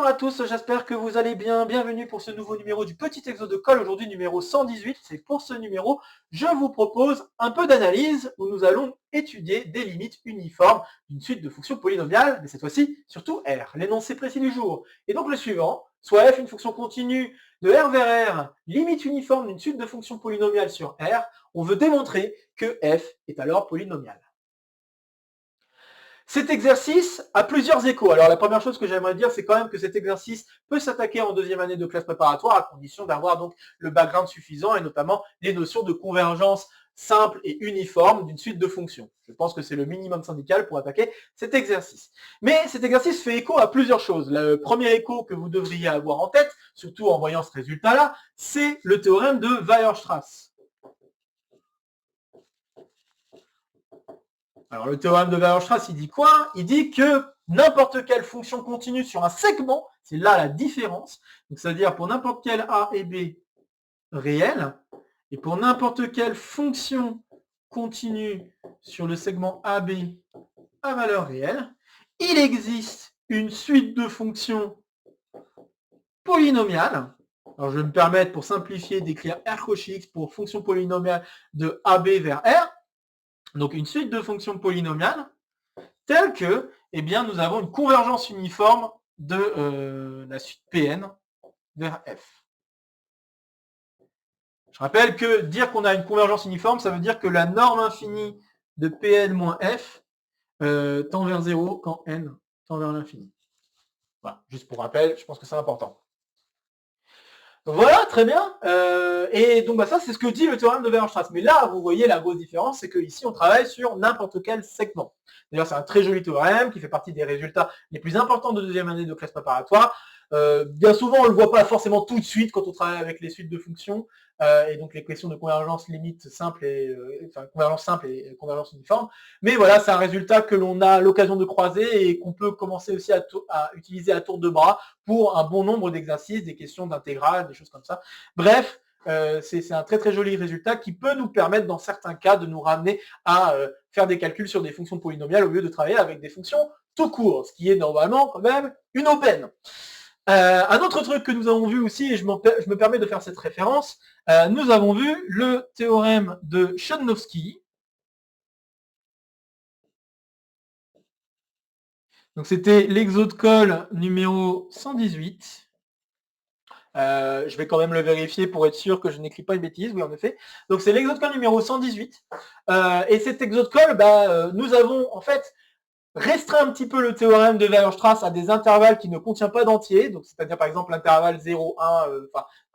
Bonjour à tous, j'espère que vous allez bien. Bienvenue pour ce nouveau numéro du Petit Exo de Colle, aujourd'hui numéro 118. C'est pour ce numéro, je vous propose un peu d'analyse où nous allons étudier des limites uniformes d'une suite de fonctions polynomiales, mais cette fois-ci surtout R, l'énoncé précis du jour. Et donc le suivant, soit f une fonction continue de R vers R, limite uniforme d'une suite de fonctions polynomiales sur R, on veut démontrer que f est alors polynomial. Cet exercice a plusieurs échos. Alors la première chose que j'aimerais dire, c'est quand même que cet exercice peut s'attaquer en deuxième année de classe préparatoire à condition d'avoir donc le background suffisant et notamment les notions de convergence simple et uniforme d'une suite de fonctions. Je pense que c'est le minimum syndical pour attaquer cet exercice. Mais cet exercice fait écho à plusieurs choses. Le premier écho que vous devriez avoir en tête, surtout en voyant ce résultat-là, c'est le théorème de Weierstrass. Alors le théorème de Weierstrass, il dit quoi? Il dit que n'importe quelle fonction continue sur un segment, c'est là la différence, donc c'est-à-dire pour n'importe quel A et B réel, et pour n'importe quelle fonction continue sur le segment AB à valeur réelle, il existe une suite de fonctions polynomiales. Alors je vais me permettre, pour simplifier, d'écrire R coch X pour fonction polynomiale de AB vers R. Donc une suite de fonctions polynomiales telles que, eh bien, nous avons une convergence uniforme de la suite Pn vers F. Je rappelle que dire qu'on a une convergence uniforme, ça veut dire que la norme infinie de Pn moins F tend vers 0 quand n tend vers l'infini. Voilà, juste pour rappel, je pense que c'est important. Donc voilà, très bien. Et donc ça, c'est ce que dit le théorème de Weierstrass. Mais là, vous voyez la grosse différence, c'est qu'ici, on travaille sur n'importe quel segment. D'ailleurs, c'est un très joli théorème qui fait partie des résultats les plus importants de deuxième année de classe préparatoire. Bien souvent, on ne le voit pas forcément tout de suite quand on travaille avec les suites de fonctions, et donc les questions de convergence limite simple et convergence simple et convergence uniforme. Mais voilà, c'est un résultat que l'on a l'occasion de croiser et qu'on peut commencer aussi à utiliser à tour de bras pour un bon nombre d'exercices, des questions d'intégrale, des choses comme ça. Bref, c'est un très très joli résultat qui peut nous permettre dans certains cas de nous ramener à faire des calculs sur des fonctions polynomiales au lieu de travailler avec des fonctions tout court, ce qui est normalement quand même une aubaine. Un autre truc que nous avons vu aussi, et je me permets de faire cette référence, nous avons vu le théorème de Chodnowski. Donc c'était l'exo de Colle numéro 118. Je vais quand même le vérifier pour être sûr que je n'écris pas une bêtise, oui en effet. Donc c'est l'exo de Colle numéro 118. Et cet exo de Colle, nous avons en fait restreint un petit peu le théorème de Weierstrass à des intervalles qui ne contiennent pas d'entiers, donc c'est-à-dire par exemple l'intervalle 0, 1,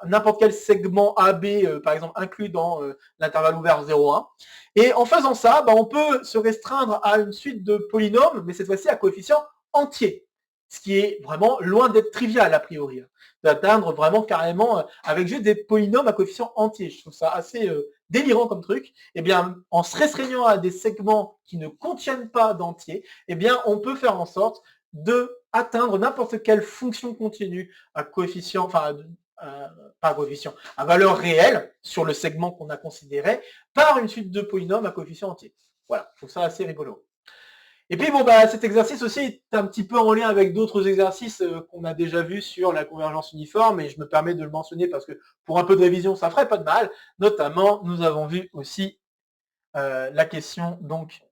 n'importe quel segment AB, par exemple inclus dans l'intervalle ouvert 0, 1. Et en faisant ça, on peut se restreindre à une suite de polynômes, mais cette fois-ci à coefficient entier, ce qui est vraiment loin d'être trivial a priori, d'atteindre vraiment carrément avec juste des polynômes à coefficient entier. Je trouve ça assez délirant comme truc. Eh bien, en se restreignant à des segments qui ne contiennent pas d'entiers, eh bien, on peut faire en sorte de atteindre n'importe quelle fonction continue à coefficient, pas à coefficient, à valeur réelle sur le segment qu'on a considéré par une suite de polynômes à coefficient entier. Voilà, je trouve ça assez rigolo. Et puis cet exercice aussi est un petit peu en lien avec d'autres exercices qu'on a déjà vus sur la convergence uniforme, et je me permets de le mentionner parce que pour un peu de révision, ça ferait pas de mal. Notamment, nous avons vu aussi la question donc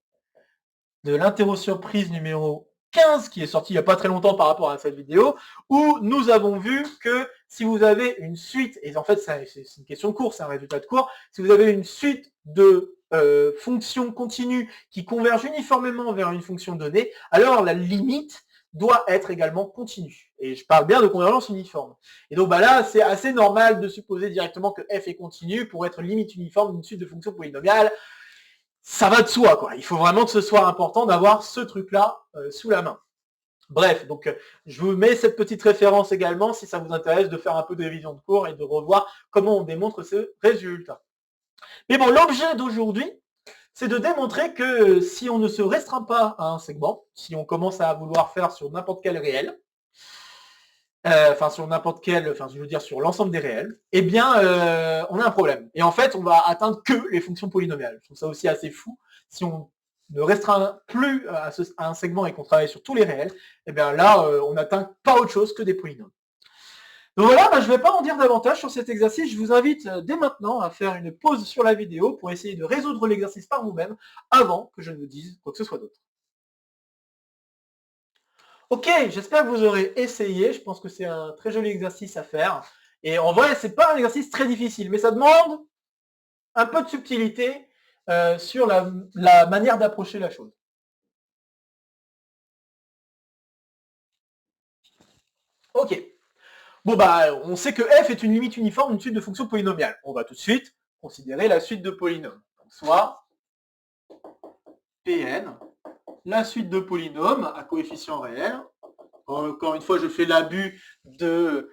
de l'interro surprise numéro 15 qui est sortie il n'y a pas très longtemps par rapport à cette vidéo, où nous avons vu que si vous avez une suite, et en fait c'est une question de cours, c'est un résultat de cours, si vous avez une suite de fonctions continues qui convergent uniformément vers une fonction donnée, alors la limite doit être également continue. Et je parle bien de convergence uniforme. Et donc là, c'est assez normal de supposer directement que f est continu pour être limite uniforme d'une suite de fonctions polynomiales. Ça va de soi, quoi. Il faut vraiment que ce soit important d'avoir ce truc-là sous la main. Bref, donc je vous mets cette petite référence également si ça vous intéresse de faire un peu de révision de cours et de revoir comment on démontre ce résultat. Mais bon, l'objet d'aujourd'hui, c'est de démontrer que si on ne se restreint pas à un segment, si on commence à vouloir faire sur n'importe quel réel, sur n'importe quel, je veux dire sur l'ensemble des réels, eh bien, on a un problème. Et en fait, on va atteindre que les fonctions polynomiales. Je trouve ça aussi assez fou. Si on ne restreint plus à un segment et qu'on travaille sur tous les réels, et bien là, on n'atteint pas autre chose que des polynômes. Donc voilà, je ne vais pas en dire davantage sur cet exercice. Je vous invite dès maintenant à faire une pause sur la vidéo pour essayer de résoudre l'exercice par vous-même avant que je ne vous dise quoi que ce soit d'autre. Ok, j'espère que vous aurez essayé. Je pense que c'est un très joli exercice à faire. Et en vrai, c'est pas un exercice très difficile, mais ça demande un peu de subtilité sur la manière d'approcher la chose. Ok. Bon, on sait que f est une limite uniforme d'une suite de fonctions polynomiales. On va tout de suite considérer la suite de polynômes. Donc, soit Pn, la suite de polynômes à coefficients réels. Encore une fois, je fais l'abus de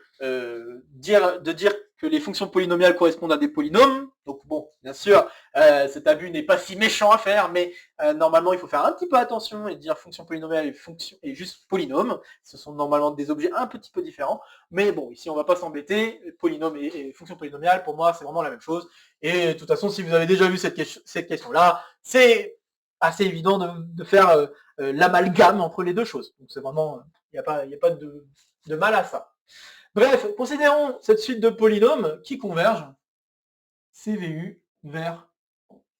dire que les fonctions polynomiales correspondent à des polynômes. Donc bon, bien sûr, cet abus n'est pas si méchant à faire, mais normalement, il faut faire un petit peu attention et dire fonction polynomiale et juste polynôme. Ce sont normalement des objets un petit peu différents. Mais bon, ici, on ne va pas s'embêter. Polynôme et fonction polynomiale, pour moi, c'est vraiment la même chose. Et de toute façon, si vous avez déjà vu cette question-là, c'est assez évident de faire l'amalgame entre les deux choses. Donc c'est vraiment... Il n'y a pas de mal à ça. Bref, considérons cette suite de polynômes qui convergent CVU vers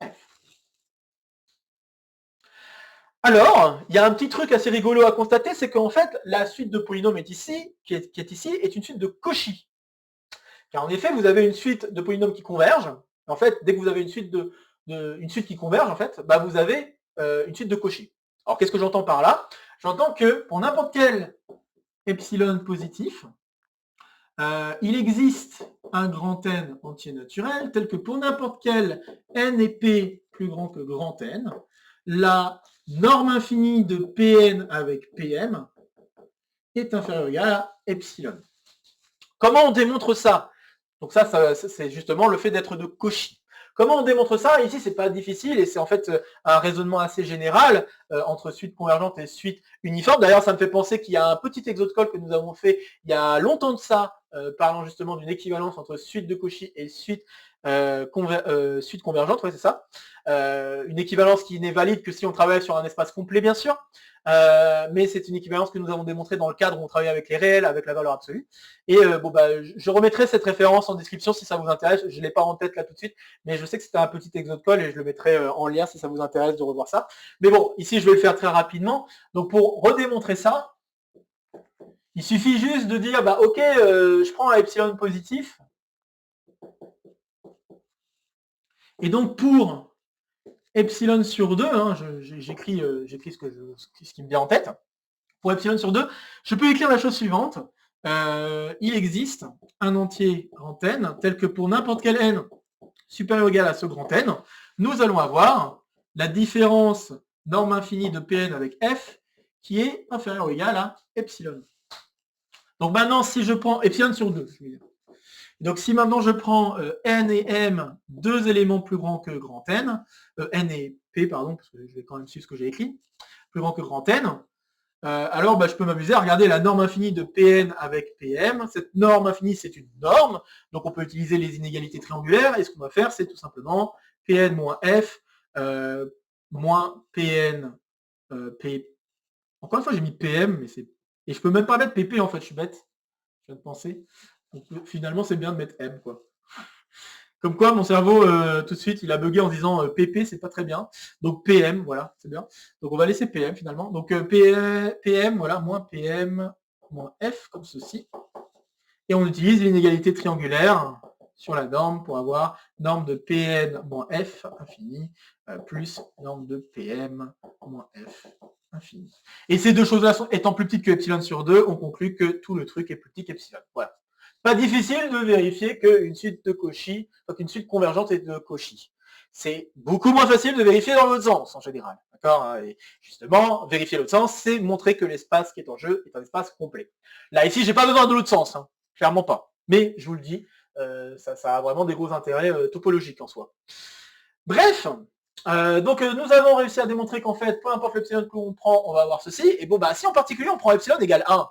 F. Alors, il y a un petit truc assez rigolo à constater, c'est qu'en fait, la suite de polynômes qui est ici, est une suite de Cauchy. Car en effet, vous avez une suite de polynômes qui convergent. En fait, dès que vous avez une suite qui converge, en fait, vous avez une suite de Cauchy. Alors, qu'est-ce que j'entends par là? J'entends que pour n'importe quel epsilon positif, il existe un grand N entier naturel, tel que pour n'importe quel N et P plus grand que grand N, la norme infinie de Pn avec Pm est inférieure ou égale à epsilon. Comment on démontre ça? Donc ça c'est justement le fait d'être de Cauchy. Comment on démontre ça? Ici, c'est pas difficile et c'est en fait un raisonnement assez général entre suite convergente et suite uniforme. D'ailleurs, ça me fait penser qu'il y a un petit exode-call que nous avons fait il y a longtemps de ça, parlant justement d'une équivalence entre suite de Cauchy et suite convergente, ouais, c'est ça. Une équivalence qui n'est valide que si on travaille sur un espace complet, bien sûr. Mais c'est une équivalence que nous avons démontrée dans le cadre où on travaille avec les réels, avec la valeur absolue. Et je remettrai cette référence en description si ça vous intéresse. Je ne l'ai pas en tête là tout de suite, mais je sais que c'était un petit exode-call et je le mettrai en lien si ça vous intéresse de revoir ça. Mais bon, ici je vais le faire très rapidement. Donc pour redémontrer ça, il suffit juste de dire, ok, je prends un epsilon positif. Et donc pour epsilon sur 2, hein, j'écris ce qui me vient en tête. Pour epsilon sur 2, je peux écrire la chose suivante. Il existe un entier grand N, tel que pour n'importe quel N supérieur ou égal à ce grand N, nous allons avoir la différence norme infinie de Pn avec F qui est inférieure ou égale à epsilon. Donc maintenant, si je prends epsilon sur 2, je veux dire. Donc si maintenant je prends N et M, deux éléments plus grands que grand N, N et P, pardon, parce que je vais quand même suivre ce que j'ai écrit, plus grand que grand N, alors je peux m'amuser à regarder la norme infinie de Pn avec Pm. Cette norme infinie, c'est une norme, donc on peut utiliser les inégalités triangulaires, et ce qu'on va faire, c'est tout simplement Pn moins F moins Pn P. Encore une fois, j'ai mis Pm, mais c'est... Et je peux même pas mettre PP, en fait, je suis bête. Je viens de penser. Donc, finalement, c'est bien de mettre M, quoi. Comme quoi, mon cerveau, tout de suite, il a bugué en disant PP, c'est pas très bien. Donc PM, voilà, c'est bien. Donc on va laisser PM finalement. Donc PM, voilà, moins PM, moins F, comme ceci. Et on utilise l'inégalité triangulaire sur la norme pour avoir norme de Pn moins F infini plus norme de PM moins F infini. Et ces deux choses-là étant plus petites que epsilon sur 2, on conclut que tout le truc est plus petit qu'epsilon. Voilà. Pas difficile de vérifier qu'une suite de Cauchy, donc une suite convergente est de Cauchy. C'est beaucoup moins facile de vérifier dans l'autre sens, en général. D'accord? Et justement, vérifier l'autre sens, c'est montrer que l'espace qui est en jeu est un espace complet. Là, ici, j'ai pas besoin de l'autre sens, hein. Clairement pas. Mais, je vous le dis, ça a vraiment des gros intérêts topologiques en soi. Bref, donc nous avons réussi à démontrer qu'en fait, peu importe l'epsilon que l'on prend, on va avoir ceci. Et bon, si en particulier, on prend epsilon égale 1,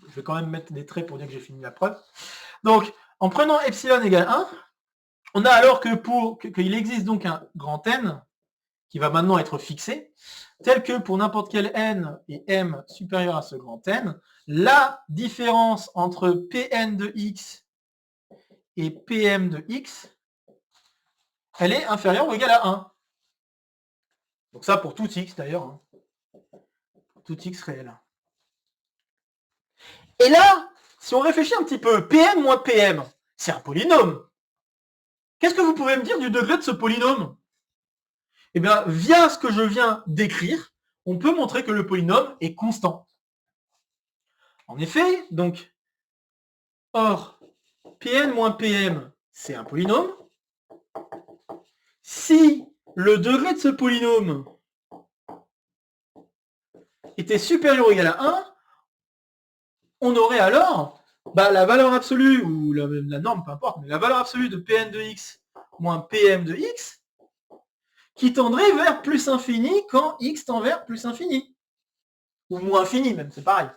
je vais quand même mettre des traits pour dire que j'ai fini la preuve. Donc, en prenant epsilon égale 1, On a alors que qu'il existe donc un grand N qui va maintenant être fixé, tel que pour n'importe quel N et M supérieur à ce grand N, la différence entre Pn de X et Pm de X, elle est inférieure ou égale à 1. Donc ça pour tout X d'ailleurs, hein. Pour tout X réel. Et là, si on réfléchit un petit peu, Pn moins Pm, c'est un polynôme. Qu'est-ce que vous pouvez me dire du degré de ce polynôme? Eh bien, via ce que je viens d'écrire, on peut montrer que le polynôme est constant. En effet, donc, or, Pn moins Pm, c'est un polynôme. Si le degré de ce polynôme était supérieur ou égal à 1, on aurait alors la valeur absolue, ou la norme, peu importe, mais la valeur absolue de Pn de x moins Pm de x, qui tendrait vers plus infini quand x tend vers plus infini. Ou moins infini même, c'est pareil.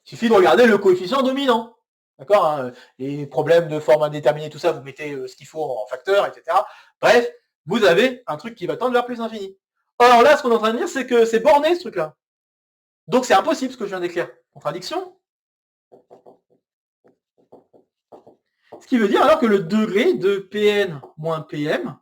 Il suffit de regarder le coefficient dominant. D'accord, hein, les problèmes de forme indéterminée, tout ça, vous mettez ce qu'il faut en facteur, etc. Bref, vous avez un truc qui va tendre vers plus infini. Or là, ce qu'on est en train de dire, c'est que c'est borné ce truc-là. Donc c'est impossible ce que je viens d'écrire. Contradiction. Ce qui veut dire alors que le degré de Pn moins Pm,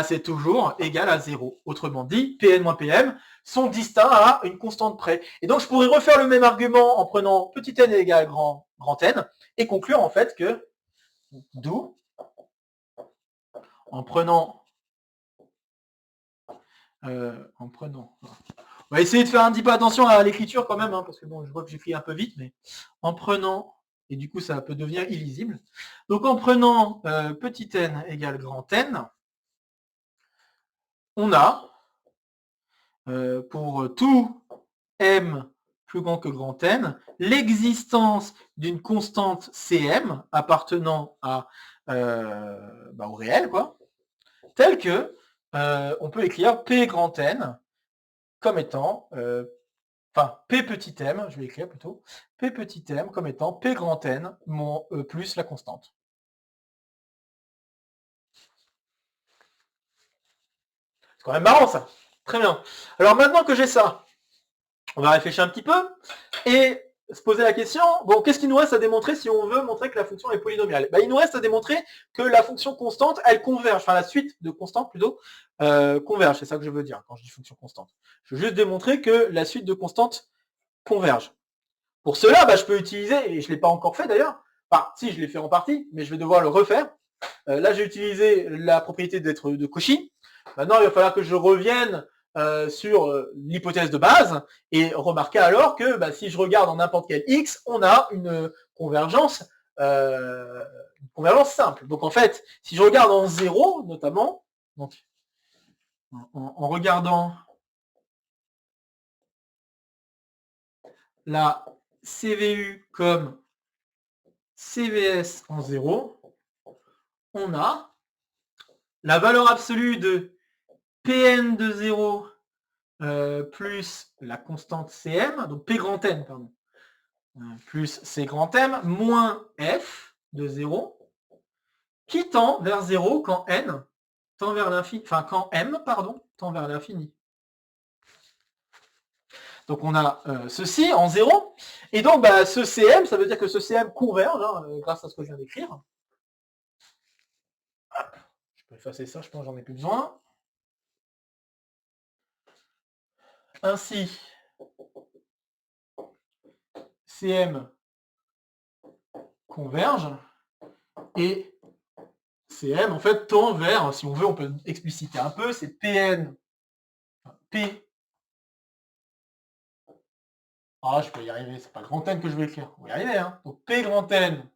c'est toujours égal à 0. Autrement dit, Pn moins Pm sont distincts à une constante près. Et donc je pourrais refaire le même argument en prenant petit n égale grand N et conclure en fait que, d'où, en prenant, on va essayer de faire un petit peu attention à l'écriture quand même, hein, parce que bon, je vois que j'écris un peu vite, mais en prenant, et du coup ça peut devenir illisible, donc en prenant petit n égale grand N, on a, pour tout m plus grand que grand N, l'existence d'une constante Cm appartenant à, au réel, quoi, telle que on peut écrire P grand N comme étant, P petit m, je vais écrire plutôt, P petit m comme étant P grand N plus la constante. C'est quand même marrant ça. Très bien. Alors maintenant que j'ai ça, on va réfléchir un petit peu et se poser la question, bon, qu'est-ce qu'il nous reste à démontrer si on veut montrer que la fonction est polynomiale? Il nous reste à démontrer que la fonction constante, elle converge, enfin la suite de constantes plutôt, converge, c'est ça que je veux dire quand je dis fonction constante. Je veux juste démontrer que la suite de constantes converge. Pour cela, je peux utiliser, et je ne l'ai pas encore fait d'ailleurs, si je l'ai fait en partie, mais je vais devoir le refaire. Là, j'ai utilisé la propriété d'être de Cauchy. Maintenant, il va falloir que je revienne sur l'hypothèse de base et remarquer alors que si je regarde en n'importe quel x, on a une convergence simple. Donc en fait, si je regarde en 0 notamment, donc en regardant la CVU comme CVS en 0, on a la valeur absolue de Pn de 0 plus la constante Cm, donc P grand N, pardon, plus C grand M, moins F de 0, qui tend vers 0 quand N tend vers l'infini, quand M, tend vers l'infini. Donc on a ceci en 0, et donc ce Cm, ça veut dire que ce Cm converge, grâce à ce que je viens d'écrire. Je peux effacer ça, je pense que j'en ai plus besoin. Ainsi, Cm converge et Cm en fait tend vers, si on veut, on peut expliciter un peu, c'est Pn, P. Ah, je peux y arriver, c'est pas grand N que je vais écrire. On va y arriver, hein. Donc P grand N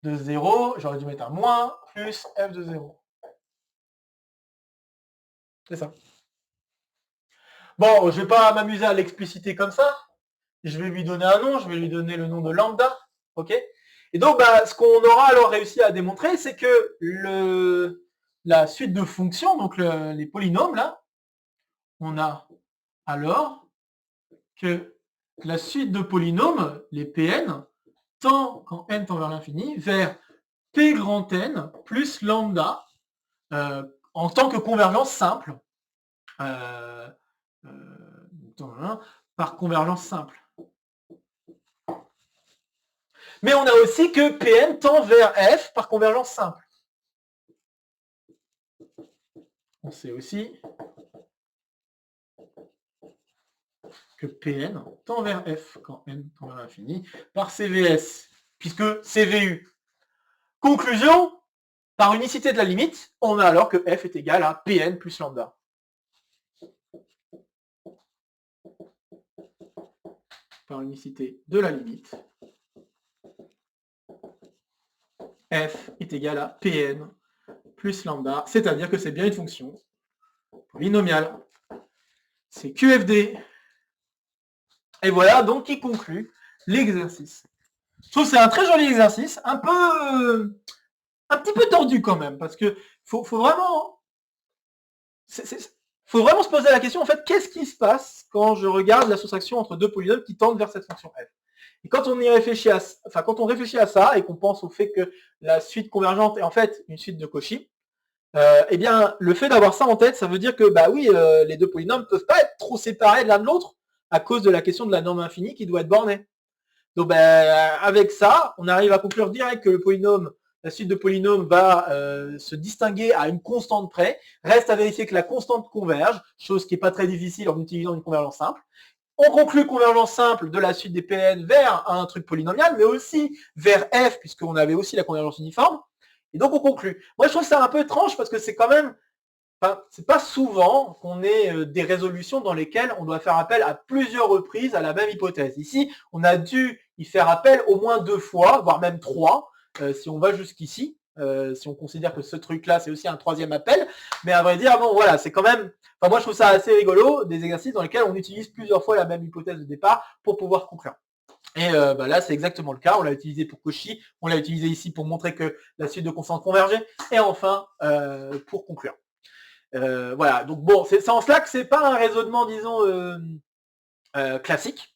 de 0, j'aurais dû mettre un moins plus F de 0. C'est ça. Bon, je vais pas m'amuser à l'expliciter comme ça. Je vais lui donner un nom, je vais lui donner le nom de lambda. Ok. Et donc, ce qu'on aura alors réussi à démontrer, c'est que la suite de fonctions, donc les polynômes, là, on a alors que la suite de polynômes, les Pn, tend, quand n tend vers l'infini, vers P grand N plus lambda en tant que convergence simple par convergence simple. Mais on a aussi que Pn tend vers F par convergence simple. On sait aussi que Pn tend vers F quand n tend vers l'infini par CVS, puisque CVU. Conclusion, par unicité de la limite, on a alors que F est égal à Pn plus lambda. Par unicité de la limite, F est égal à Pn plus lambda, c'est-à-dire que c'est bien une fonction polynomiale. C'est QFD. Et voilà donc qui conclut l'exercice. Je trouve que c'est un très joli exercice, un petit peu tordu quand même, parce que faut vraiment se poser la question, en fait, qu'est-ce qui se passe quand je regarde la soustraction entre deux polynômes qui tendent vers cette fonction f? Et quand on réfléchit à ça et qu'on pense au fait que la suite convergente est en fait une suite de Cauchy, eh bien, le fait d'avoir ça en tête, ça veut dire que, bah oui, les deux polynômes ne peuvent pas être trop séparés de l'un de l'autre à cause de la question de la norme infinie qui doit être bornée. Donc, avec ça, on arrive à conclure direct que le polynôme, la suite de polynômes va se distinguer à une constante près. Reste à vérifier que la constante converge, chose qui n'est pas très difficile en utilisant une convergence simple. On conclut convergence simple de la suite des Pn vers un truc polynomial, mais aussi vers f, puisqu'on avait aussi la convergence uniforme. Et donc on conclut. Moi je trouve ça un peu étrange parce que c'est quand même, c'est pas souvent qu'on ait des résolutions dans lesquelles on doit faire appel à plusieurs reprises à la même hypothèse. Ici, on a dû y faire appel au moins 2 fois, voire même 3, si on va jusqu'ici, si on considère que ce truc-là, c'est aussi un 3e appel. Mais à vrai dire, bon, voilà, c'est quand même... Enfin, moi, je trouve ça assez rigolo, des exercices dans lesquels on utilise plusieurs fois la même hypothèse de départ pour pouvoir conclure. Et là, c'est exactement le cas. On l'a utilisé pour Cauchy, on l'a utilisé ici pour montrer que la suite de constantes convergeait, et enfin, pour conclure. Voilà, donc bon, c'est en cela que c'est pas un raisonnement, disons, classique,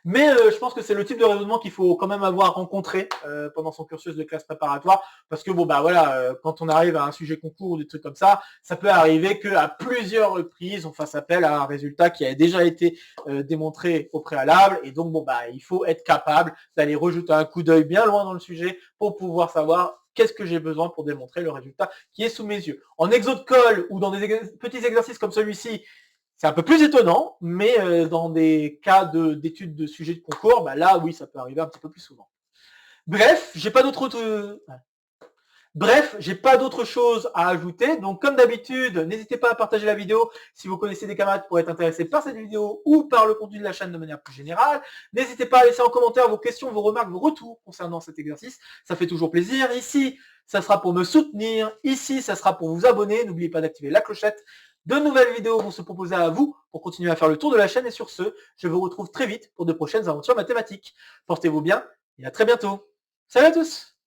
mais je pense que c'est le type de raisonnement qu'il faut quand même avoir rencontré pendant son cursus de classe préparatoire, parce que bon bah voilà, quand on arrive à un sujet concours ou des trucs comme ça peut arriver qu'à plusieurs reprises on fasse appel à un résultat qui a déjà été démontré au préalable, et donc bon bah il faut être capable d'aller rejeter un coup d'œil bien loin dans le sujet pour pouvoir savoir qu'est-ce que j'ai besoin pour démontrer le résultat qui est sous mes yeux. En exo de colle ou dans des petits exercices comme celui-ci, c'est un peu plus étonnant, mais dans des cas d'études de sujets de concours, bah là, oui, ça peut arriver un petit peu plus souvent. Bref, j'ai pas d'autre chose à ajouter. Donc, comme d'habitude, n'hésitez pas à partager la vidéo si vous connaissez des camarades qui pourraient être intéressés par cette vidéo ou par le contenu de la chaîne de manière plus générale. N'hésitez pas à laisser en commentaire vos questions, vos remarques, vos retours concernant cet exercice. Ça fait toujours plaisir. Ici, ça sera pour me soutenir. Ici, ça sera pour vous abonner. N'oubliez pas d'activer la clochette. De nouvelles vidéos vont se proposer à vous pour continuer à faire le tour de la chaîne. Et sur ce, je vous retrouve très vite pour de prochaines aventures mathématiques. Portez-vous bien et à très bientôt. Salut à tous!